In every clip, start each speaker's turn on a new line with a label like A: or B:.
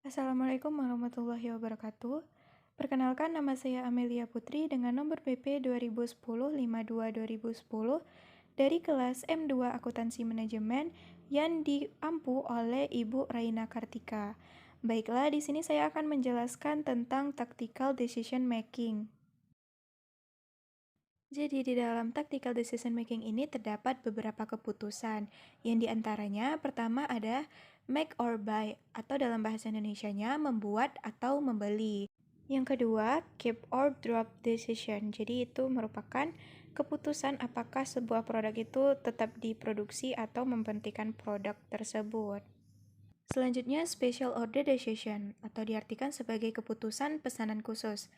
A: Assalamualaikum warahmatullahi wabarakatuh. Perkenalkan, nama saya Amelia Putri dengan nomor BP 2010-52-2010 dari kelas M2 Akuntansi Manajemen yang diampu oleh Ibu Raina Kartika. Baiklah, di sini saya akan menjelaskan tentang tactical decision making. Jadi di dalam tactical decision making ini terdapat beberapa keputusan, yang diantaranya pertama ada make or buy, atau dalam bahasa Indonesianya membuat atau membeli. Yang kedua, keep or drop decision, jadi itu merupakan keputusan apakah sebuah produk itu tetap diproduksi atau memberhentikan produk tersebut. Selanjutnya, special order decision, atau diartikan sebagai keputusan pesanan khusus.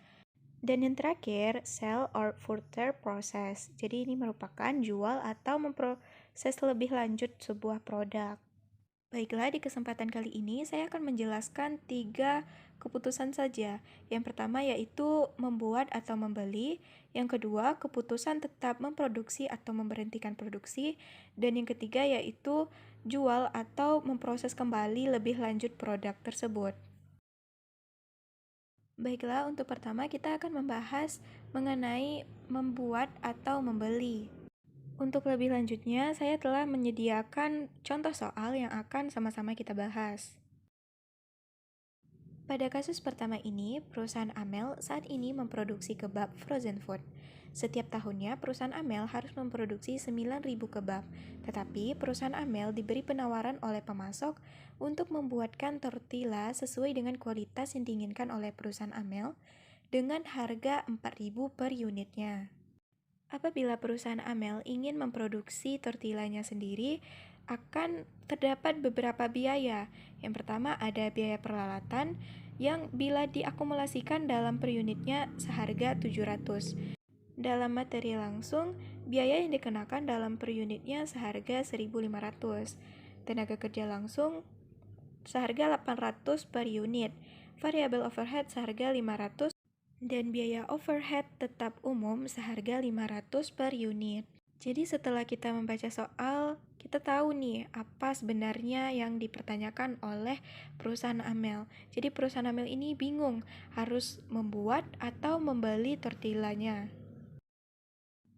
A: Dan yang terakhir, sell or further process. Jadi ini merupakan jual atau memproses lebih lanjut sebuah produk. Baiklah, di kesempatan kali ini saya akan menjelaskan 3 keputusan saja. Yang pertama yaitu membuat atau membeli. Yang kedua, keputusan tetap memproduksi atau memberhentikan produksi. Dan yang ketiga yaitu jual atau memproses kembali lebih lanjut produk tersebut. Baiklah, untuk pertama kita akan membahas mengenai membuat atau membeli. Untuk lebih lanjutnya, saya telah menyediakan contoh soal yang akan sama-sama kita bahas. Pada kasus pertama ini, perusahaan Amel saat ini memproduksi kebab frozen food. Setiap tahunnya, perusahaan Amel harus memproduksi 9.000 kebab, tetapi perusahaan Amel diberi penawaran oleh pemasok untuk membuatkan tortilla sesuai dengan kualitas yang diinginkan oleh perusahaan Amel dengan harga 4.000 per unitnya. Apabila perusahaan Amel ingin memproduksi tortillanya sendiri, akan terdapat beberapa biaya. Yang pertama ada biaya peralatan yang bila diakumulasikan dalam per unitnya seharga 700. Dalam materi langsung, biaya yang dikenakan dalam per unitnya seharga 1.500. Tenaga kerja langsung seharga 800 per unit. Variabel overhead seharga 500 dan biaya overhead tetap umum seharga 500 per unit. Jadi setelah kita membaca soal, kita tahu nih apa sebenarnya yang dipertanyakan oleh perusahaan Amel. Jadi perusahaan Amel ini bingung harus membuat atau membeli tortillanya.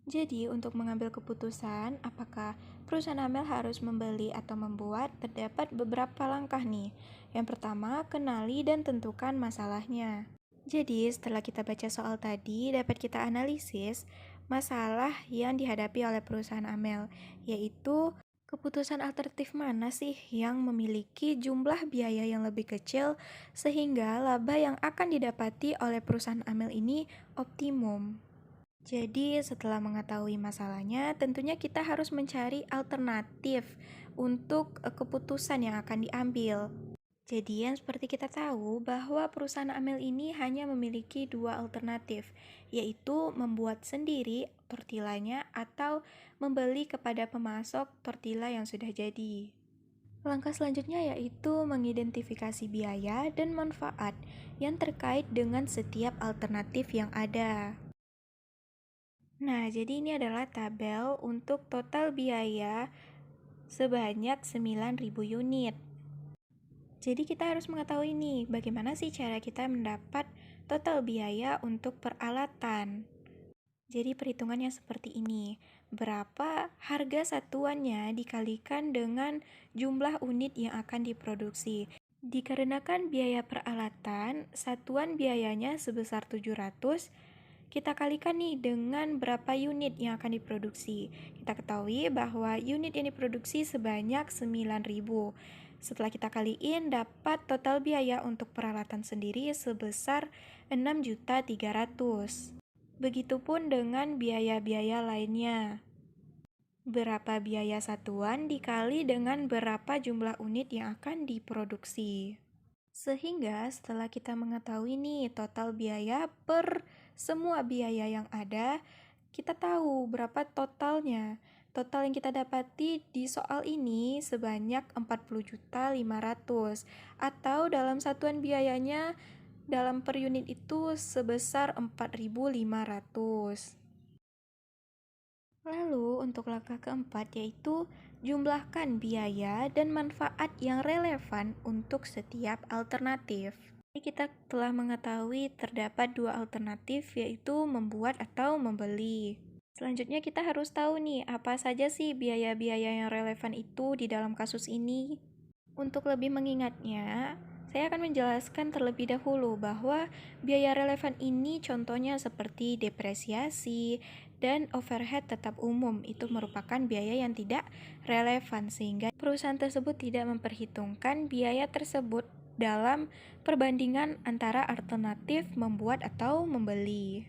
A: Jadi, untuk mengambil keputusan apakah perusahaan Amel harus membeli atau membuat, terdapat beberapa langkah nih. Yang pertama, kenali dan tentukan masalahnya. Jadi, setelah kita baca soal tadi, dapat kita analisis masalah yang dihadapi oleh perusahaan Amel, yaitu keputusan alternatif mana sih yang memiliki jumlah biaya yang lebih kecil sehingga laba yang akan didapati oleh perusahaan Amel ini optimum. Jadi, setelah mengetahui masalahnya, tentunya kita harus mencari alternatif untuk keputusan yang akan diambil. Jadi, yang seperti kita tahu bahwa perusahaan Amel ini hanya memiliki 2 alternatif, yaitu membuat sendiri tortillanya atau membeli kepada pemasok tortilla yang sudah jadi. Langkah selanjutnya yaitu mengidentifikasi biaya dan manfaat yang terkait dengan setiap alternatif yang ada. Nah, jadi ini adalah tabel untuk total biaya sebanyak 9.000 unit. Jadi kita harus mengetahui nih, bagaimana sih cara kita mendapat total biaya untuk peralatan. Jadi perhitungannya seperti ini, berapa harga satuannya dikalikan dengan jumlah unit yang akan diproduksi. Dikarenakan biaya peralatan, satuan biayanya sebesar 700, kita kalikan nih dengan berapa unit yang akan diproduksi. Kita ketahui bahwa unit yang diproduksi sebanyak 9.000. Setelah kita kaliin, dapat total biaya untuk peralatan sendiri sebesar 6.300.000. Begitupun dengan biaya-biaya lainnya. Berapa biaya satuan dikali dengan berapa jumlah unit yang akan diproduksi. Sehingga setelah kita mengetahui nih total biaya per semua biaya yang ada, kita tahu berapa totalnya. Total yang kita dapati di soal ini sebanyak 40.500.000 atau dalam satuan biayanya dalam per unit itu sebesar 4.500. Lalu untuk langkah keempat yaitu Jumlahkan biaya dan manfaat yang relevan untuk setiap alternatif. Jadi kita telah mengetahui terdapat dua alternatif, yaitu membuat atau membeli. Selanjutnya kita harus tahu nih, apa saja sih biaya-biaya yang relevan itu di dalam kasus ini. Untuk lebih mengingatnya, saya akan menjelaskan terlebih dahulu bahwa biaya relevan ini contohnya seperti depresiasi dan overhead tetap umum. Itu merupakan biaya yang tidak relevan sehingga perusahaan tersebut tidak memperhitungkan biaya tersebut dalam perbandingan antara alternatif membuat atau membeli.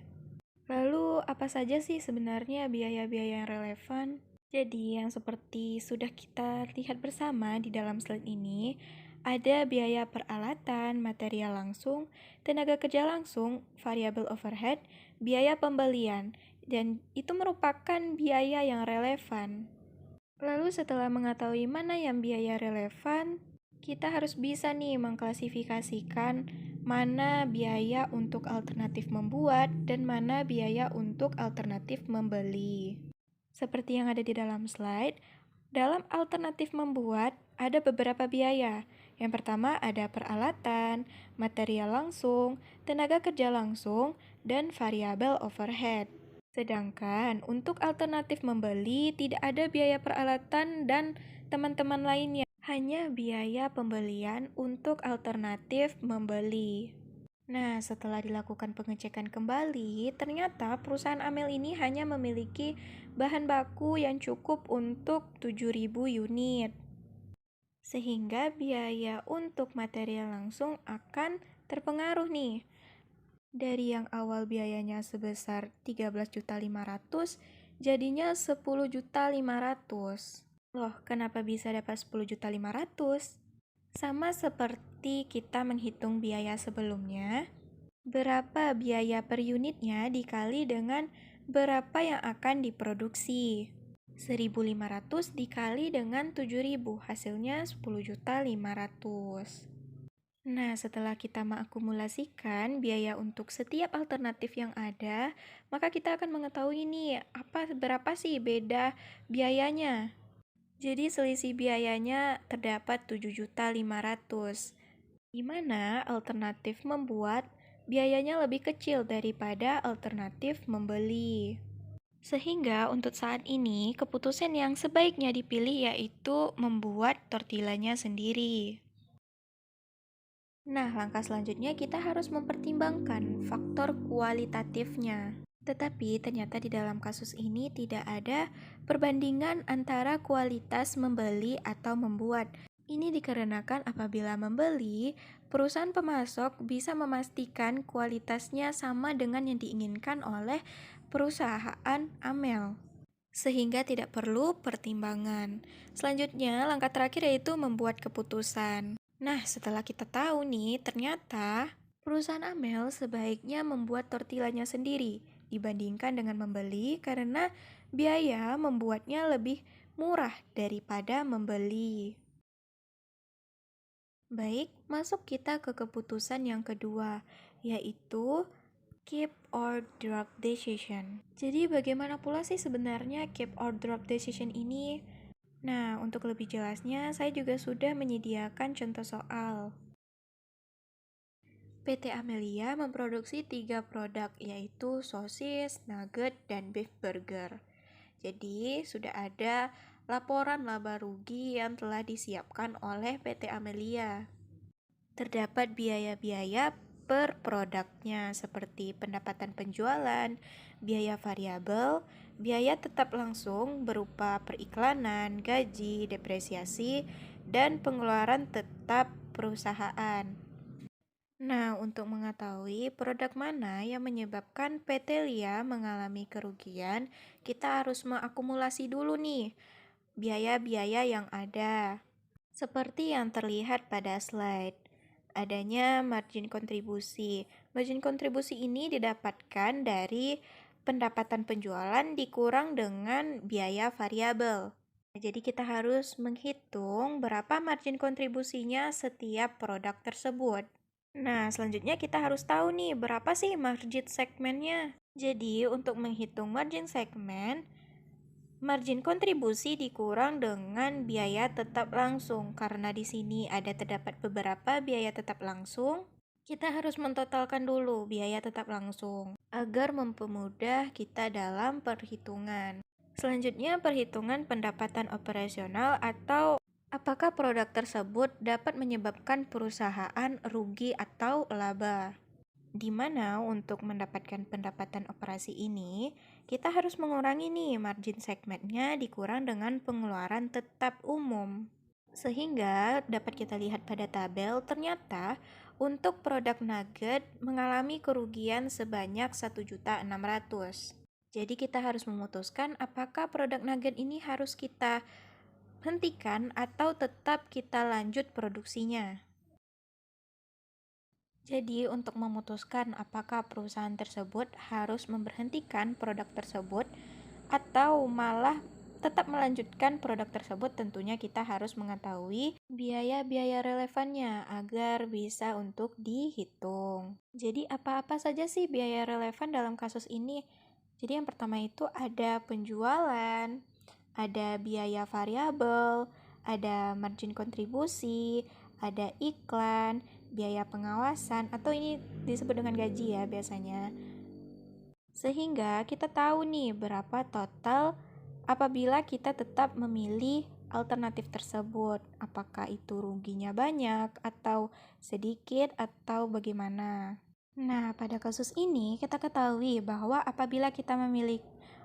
A: Lalu apa saja sih sebenarnya biaya-biaya yang relevan? Jadi, yang seperti sudah kita lihat bersama di dalam slide ini, ada biaya peralatan, material langsung, tenaga kerja langsung, variabel overhead, biaya pembelian, dan itu merupakan biaya yang relevan. Lalu setelah mengetahui mana yang biaya relevan, kita harus bisa nih mengklasifikasikan mana biaya untuk alternatif membuat dan mana biaya untuk alternatif membeli. Seperti yang ada di dalam slide, dalam alternatif membuat ada beberapa biaya. Yang pertama ada peralatan, material langsung, tenaga kerja langsung, dan variabel overhead. Sedangkan untuk alternatif membeli tidak ada biaya peralatan dan teman-teman lainnya, hanya biaya pembelian untuk alternatif membeli. Nah, setelah dilakukan pengecekan kembali, ternyata perusahaan Amel ini hanya memiliki bahan baku yang cukup untuk 7.000 unit. Sehingga biaya untuk material langsung akan terpengaruh nih. Dari yang awal biayanya sebesar 13.500.000, jadinya 10.500.000. Loh, kenapa bisa dapat 10.500.000? Sama seperti kita menghitung biaya sebelumnya, berapa biaya per unitnya dikali dengan berapa yang akan diproduksi. 1.500 dikali dengan 7.000, hasilnya 10.500.000. Nah, setelah kita mengakumulasikan biaya untuk setiap alternatif yang ada, maka kita akan mengetahui nih, berapa sih beda biayanya. Jadi selisih biayanya terdapat 7.500.000, di mana alternatif membuat biayanya lebih kecil daripada alternatif membeli. Sehingga untuk saat ini keputusan yang sebaiknya dipilih yaitu membuat tortillanya sendiri. Nah, langkah selanjutnya kita harus mempertimbangkan faktor kualitatifnya. Tetapi ternyata di dalam kasus ini tidak ada perbandingan antara kualitas membeli atau membuat. Ini dikarenakan apabila membeli, perusahaan pemasok bisa memastikan kualitasnya sama dengan yang diinginkan oleh perusahaan Amel, sehingga tidak perlu pertimbangan. Selanjutnya, langkah terakhir yaitu membuat keputusan. Nah, setelah kita tahu nih, ternyata perusahaan Amel sebaiknya membuat tortillanya sendiri dibandingkan dengan membeli karena biaya membuatnya lebih murah daripada membeli. Baik, masuk kita ke keputusan yang kedua, yaitu keep or drop decision. Jadi bagaimana pula sih sebenarnya keep or drop decision ini? Nah, untuk lebih jelasnya, saya juga sudah menyediakan contoh soal. PT Amelia memproduksi 3 produk, yaitu sosis, nugget, dan beef burger. Jadi, sudah ada laporan laba rugi yang telah disiapkan oleh PT Amelia. Terdapat biaya-biaya per produknya seperti pendapatan penjualan, biaya variabel, biaya tetap langsung berupa periklanan, gaji, depresiasi, dan pengeluaran tetap perusahaan. Nah, untuk mengetahui produk mana yang menyebabkan PT Lia mengalami kerugian, kita harus mengakumulasi dulu nih biaya-biaya yang ada. Seperti yang terlihat pada slide, adanya margin kontribusi. Margin kontribusi ini didapatkan dari pendapatan penjualan dikurang dengan biaya variabel. Jadi kita harus menghitung berapa margin kontribusinya setiap produk tersebut. Nah, selanjutnya kita harus tahu nih berapa sih margin segmennya. Jadi, untuk menghitung margin segmen, Margin kontribusi dikurang dengan biaya tetap langsung. Karena di sini ada terdapat beberapa biaya tetap langsung, kita harus mentotalkan dulu biaya tetap langsung agar mempermudah kita dalam perhitungan. Selanjutnya, perhitungan pendapatan operasional atau apakah produk tersebut dapat menyebabkan perusahaan rugi atau laba. Di mana untuk mendapatkan pendapatan operasi ini, kita harus mengurangi nih margin segmennya dikurang dengan pengeluaran tetap umum. Sehingga dapat kita lihat pada tabel, ternyata untuk produk nugget mengalami kerugian sebanyak 1.600.000. Jadi kita harus memutuskan apakah produk nugget ini harus kita hentikan atau tetap kita lanjut produksinya. Jadi, untuk memutuskan apakah perusahaan tersebut harus memberhentikan produk tersebut atau malah tetap melanjutkan produk tersebut, tentunya kita harus mengetahui biaya-biaya relevannya agar bisa untuk dihitung. Jadi, apa-apa saja sih biaya relevan dalam kasus ini? Jadi, yang pertama itu ada penjualan, ada biaya variabel, ada margin kontribusi, ada iklan, biaya pengawasan, atau ini disebut dengan gaji ya biasanya. Sehingga kita tahu nih berapa total apabila kita tetap memilih alternatif tersebut. Apakah itu ruginya banyak atau sedikit atau bagaimana. Nah, pada kasus ini kita ketahui bahwa apabila kita memilih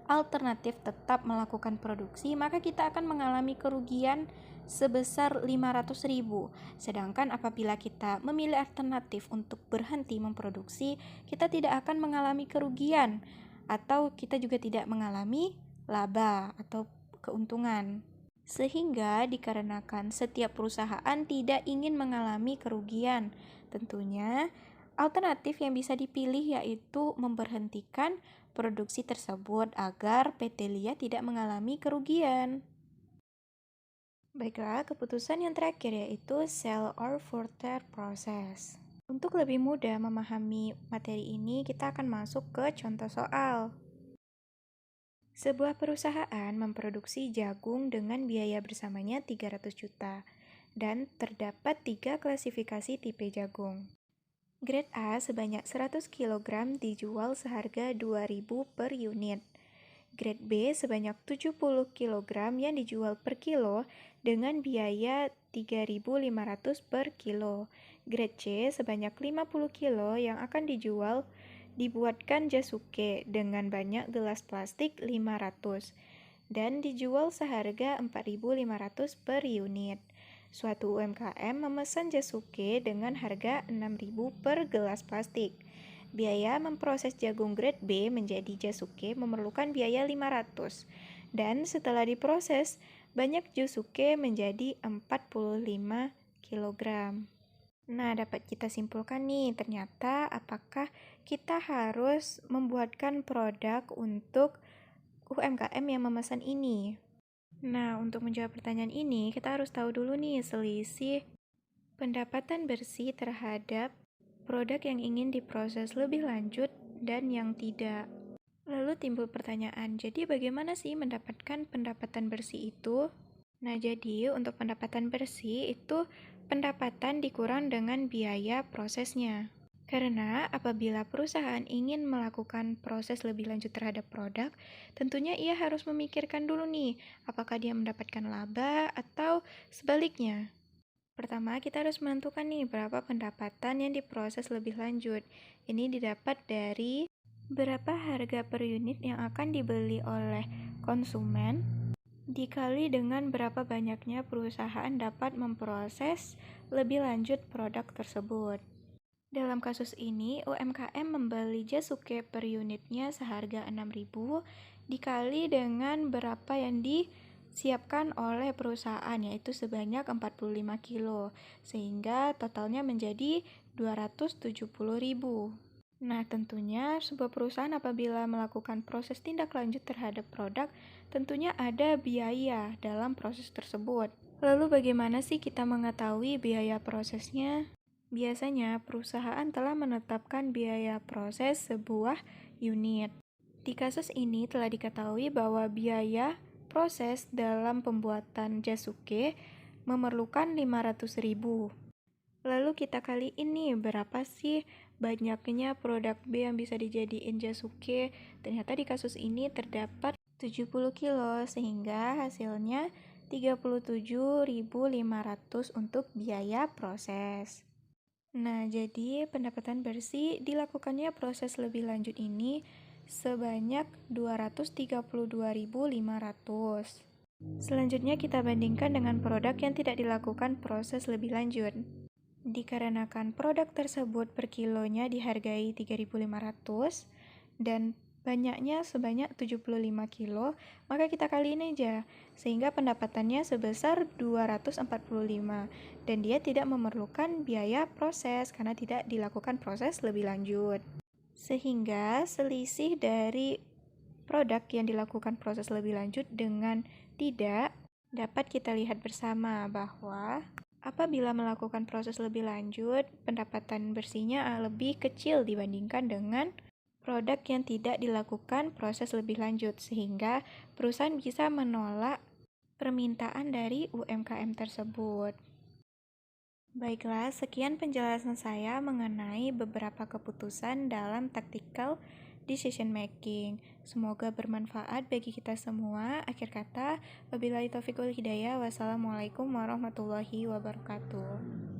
A: alternatif tetap melakukan produksi, maka kita akan mengalami kerugian sebesar 500.000. Sedangkan apabila kita memilih alternatif untuk berhenti memproduksi, kita tidak akan mengalami kerugian atau kita juga tidak mengalami laba atau keuntungan. Sehingga dikarenakan setiap perusahaan tidak ingin mengalami kerugian, tentunya alternatif yang bisa dipilih yaitu memberhentikan produksi tersebut agar PT Lia tidak mengalami kerugian. Baiklah, keputusan yang terakhir yaitu sell or further process. Untuk lebih mudah memahami materi ini, kita akan masuk ke contoh soal. Sebuah perusahaan memproduksi jagung dengan biaya bersamanya 300 juta dan terdapat 3 klasifikasi tipe jagung. Grade A sebanyak 100 kg dijual seharga 2.000 per unit. Grade B sebanyak 70 kg yang dijual per kilo dengan biaya 3.500 per kilo. Grade C sebanyak 50 kilo yang akan dibuatkan jasuke dengan banyak gelas plastik 500 dan dijual seharga 4.500 per unit. Suatu UMKM memesan jasuke dengan harga 6.000 per gelas plastik. Biaya memproses jagung grade B menjadi jasuke memerlukan biaya 500 dan setelah diproses banyak jasuke menjadi 45 kg. Nah, dapat kita simpulkan nih, ternyata apakah kita harus membuatkan produk untuk UMKM yang memesan ini? Nah, untuk menjawab pertanyaan ini, kita harus tahu dulu nih selisih pendapatan bersih terhadap produk yang ingin diproses lebih lanjut dan yang tidak. Lalu timbul pertanyaan, jadi bagaimana sih mendapatkan pendapatan bersih itu? Nah, jadi untuk pendapatan bersih itu pendapatan dikurang dengan biaya prosesnya. Karena apabila perusahaan ingin melakukan proses lebih lanjut terhadap produk, tentunya ia harus memikirkan dulu nih, apakah dia mendapatkan laba atau sebaliknya. Pertama, kita harus menentukan nih berapa pendapatan yang diproses lebih lanjut. Ini didapat dari berapa harga per unit yang akan dibeli oleh konsumen dikali dengan berapa banyaknya perusahaan dapat memproses lebih lanjut produk tersebut. Dalam kasus ini, UMKM membeli jasuke per unitnya seharga 6.000 dikali dengan berapa yang disiapkan oleh perusahaan, yaitu sebanyak 45 kilo, sehingga totalnya menjadi 270.000. Nah, tentunya sebuah perusahaan apabila melakukan proses tindak lanjut terhadap produk, tentunya ada biaya dalam proses tersebut. Lalu bagaimana sih kita mengetahui biaya prosesnya? Biasanya perusahaan telah menetapkan biaya proses sebuah unit. Di kasus ini telah diketahui bahwa biaya proses dalam pembuatan jasuke memerlukan 500.000. Lalu kita kali ini berapa sih banyaknya produk B yang bisa dijadiin jasuke? Ternyata di kasus ini terdapat 70 kilo sehingga hasilnya 37.500 untuk biaya proses. Nah, jadi pendapatan bersih dilakukannya proses lebih lanjut ini sebanyak 232.500. Selanjutnya kita bandingkan dengan produk yang tidak dilakukan proses lebih lanjut. Dikarenakan produk tersebut per kilonya dihargai 3.500 dan banyaknya sebanyak 75 kilo, maka kita kaliin aja, sehingga pendapatannya sebesar 245, dan dia tidak memerlukan biaya proses karena tidak dilakukan proses lebih lanjut. Sehingga selisih dari produk yang dilakukan proses lebih lanjut dengan tidak dapat kita lihat bersama bahwa apabila melakukan proses lebih lanjut, pendapatan bersihnya lebih kecil dibandingkan dengan produk yang tidak dilakukan proses lebih lanjut, sehingga perusahaan bisa menolak permintaan dari UMKM tersebut. Baiklah, sekian penjelasan saya mengenai beberapa keputusan dalam tactical decision making. Semoga bermanfaat bagi kita semua. Akhir kata, wabillahi taufiq wal hidayah. Wassalamualaikum warahmatullahi wabarakatuh.